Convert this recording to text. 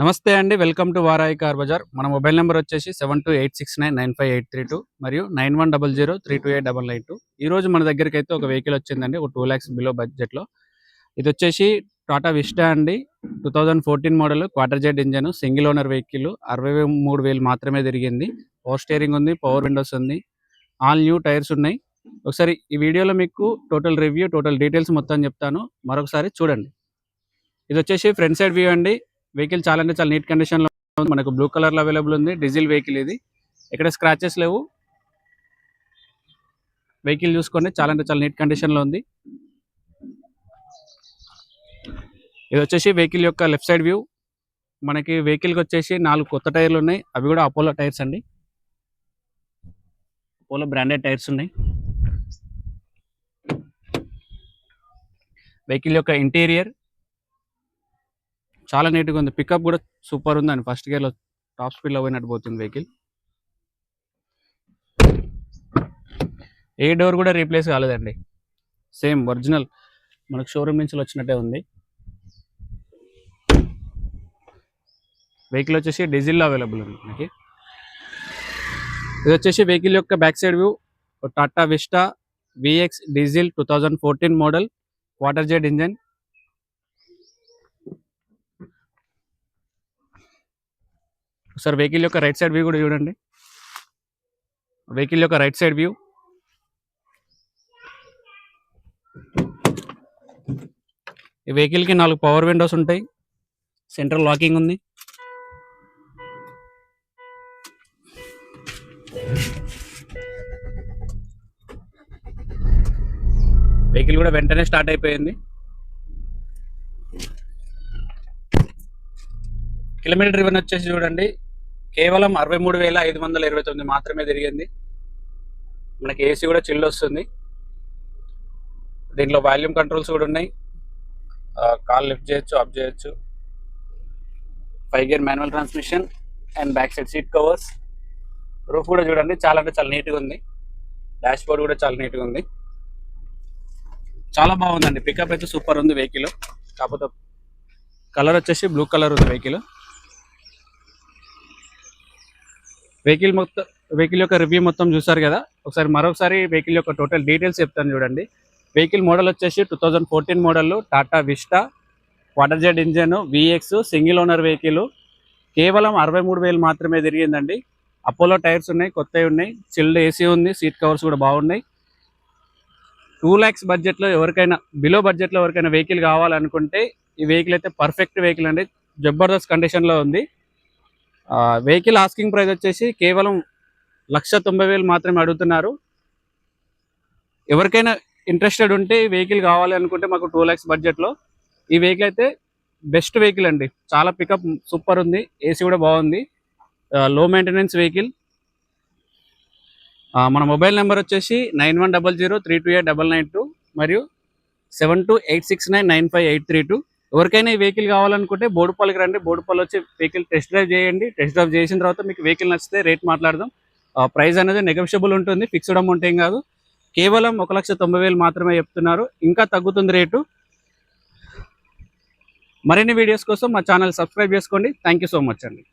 నమస్తే అండి. Welcome to Varahi car bazaar. మన మొబైల్ నెంబర్ వచ్చేసి 7286995832 మరియు 9100328992. ఈరోజు మన దగ్గరికైతే ఒక వెహికల్ వచ్చిందండి. ఒక 2 lakhs బిలో బడ్జెట్లో. ఇది వచ్చేసి టాటా విస్టా అండి. 2014 model, quarter jet engine, single owner vehicle. 63,000 మాత్రమే తిరిగింది. పవర్ స్టీరింగ్ ఉంది, పవర్ విండోస్ ఉంది, ఆల్ న్యూ టైర్స్ ఉన్నాయి. ఒకసారి ఈ వీడియోలో మీకు టోటల్ రివ్యూ, టోటల్ డీటెయిల్స్ మొత్తం చెప్తాను. మరొకసారి చూడండి. ఇది వచ్చేసి ఫ్రంట్ సైడ్ వ్యూ అండి. వెహికల్ చాలా అంటే చాలా నీట్ కండిషన్లో ఉంది. మనకు బ్లూ కలర్లో అవైలబుల్ ఉంది. డీజిల్ వెహికల్ ఇది. ఇక్కడ స్క్రాచెస్ లేవు. వెహికల్ చూసుకోండి, చాలా అంటే చాలా నీట్ కండిషన్లో ఉంది. ఇది వచ్చేసి వెహికల్ యొక్క లెఫ్ట్ సైడ్ వ్యూ. మనకి వెహికల్కి వచ్చేసి 4 కొత్త టైర్లు ఉన్నాయి. అవి కూడా అపోలో టైర్స్ అండి. అపోలో బ్రాండెడ్ టైర్స్ ఉన్నాయి. వెహికల్ యొక్క ఇంటీరియర్ చాలా నీట్గా ఉంది. పికప్ కూడా సూపర్ ఉందండి. ఫస్ట్ గేర్లో టాప్ స్పీడ్లో పోయినట్టు పోతుంది వెహికల్. ఏ డోర్ కూడా రీప్లేస్ కాలేదండి. సేమ్ ఒరిజినల్ మనకు షోరూమ్ నుంచి వచ్చినట్టే ఉంది. వెహికల్ వచ్చేసి డీజిల్లో అవైలబుల్ ఉంది మనకి. ఇది వచ్చేసి వెహికల్ యొక్క back side view. Tata vista vx diesel 2014 model, quarter jet engine. ఒకసారి వెహికల్ యొక్క రైట్ సైడ్ వ్యూ కూడా చూడండి. వెహికల్ యొక్క రైట్ సైడ్ వ్యూ. ఈ వెహికల్కి 4 పవర్ విండోస్ ఉంటాయి. సెంట్రల్ లాకింగ్ ఉంది. వెహికల్ కూడా వెంటనే స్టార్ట్ అయిపోయింది. కిలోమీటర్ డ్రివెన్ వచ్చేసి చూడండి, కేవలం 63,529 మాత్రమే తిరిగింది. మనకి ఏసీ కూడా చిల్లు వస్తుంది. దీంట్లో వాల్యూమ్ కంట్రోల్స్ కూడా ఉన్నాయి. కాల్ లిఫ్ట్ చేయొచ్చు, ఆఫ్ చేయొచ్చు. 5 gear manual transmission and back side seat covers. Roof కూడా చూడండి, చాలా అంటే చాలా నీట్గా ఉంది. డాష్ బోర్డ్ కూడా చాలా నీట్గా ఉంది. చాలా బాగుందండి. పికప్ అయితే సూపర్ ఉంది వెహికల్. కాకపోతే కలర్ వచ్చేసి బ్లూ కలర్ ఉంది వెహికల్. వెహికల్ యొక్క రివ్యూ మొత్తం చూసారు కదా. ఒకసారి మరొకసారి వెహికల్ యొక్క టోటల్ డీటెయిల్స్ చెప్తాను చూడండి. వెహికల్ మోడల్ వచ్చేసి 2014 model Tata vista, quarter jet engine, vx, single owner vehicle. కేవలం 63,000 మాత్రమే తిరిగిందండి. అపోలో టైర్స్ ఉన్నాయి, కొత్తవి ఉన్నాయి. చిల్డ్ ఏసీ ఉంది, సీట్ కవర్స్ కూడా బాగున్నాయి. 2 lakhs బడ్జెట్లో ఎవరికైనా, బిలో బడ్జెట్లో ఎవరికైనా వెహికల్ కావాలనుకుంటే ఈ వెహికల్ అయితే పర్ఫెక్ట్ వెహికల్ అండి. జబర్దస్త్ కండిషన్లో ఉంది. వెహికల్ ఆస్కింగ్ ప్రైస్ వచ్చేసి కేవలం 1,90,000 మాత్రమే అడుగుతున్నారు. ఎవరికైనా ఇంట్రెస్టెడ్ ఉంటే ఈ వెహికల్ కావాలి అనుకుంటే మాకు 2 lakhs బడ్జెట్లో ఈ వెహికల్ అయితే బెస్ట్ వెహికల్ అండి. చాలా పికప్ సూపర్ ఉంది. ఏసీ కూడా బాగుంది. లో మెయింటెనెన్స్ వెహికల్. మన మొబైల్ నెంబర్ వచ్చేసి 9100328992 మరియు 7286995832. ఎవరికైనా ఈ వెహికల్ కావాలనుకుంటే బోడుపల్లికి రండి. బోడుపల్లి వచ్చి వెహికల్ టెస్ట్ డ్రైవ్ చేయండి. టెస్ట్ డ్రైవ్ చేసిన తర్వాత మీకు వెహికల్ నచ్చితే రేట్ మాట్లాడదాం. ప్రైస్ అనేది నెగోషియబుల్ ఉంటుంది, ఫిక్స్డ్ అమౌంట్ ఏం కాదు. కేవలం 1,90,000 మాత్రమే చెప్తున్నారు. ఇంకా తగ్గుతుంది రేటు. మరిన్ని వీడియోస్ కోసం మా ఛానల్ సబ్స్క్రైబ్ చేసుకోండి. థ్యాంక్ యూ సో మచ్ అండి.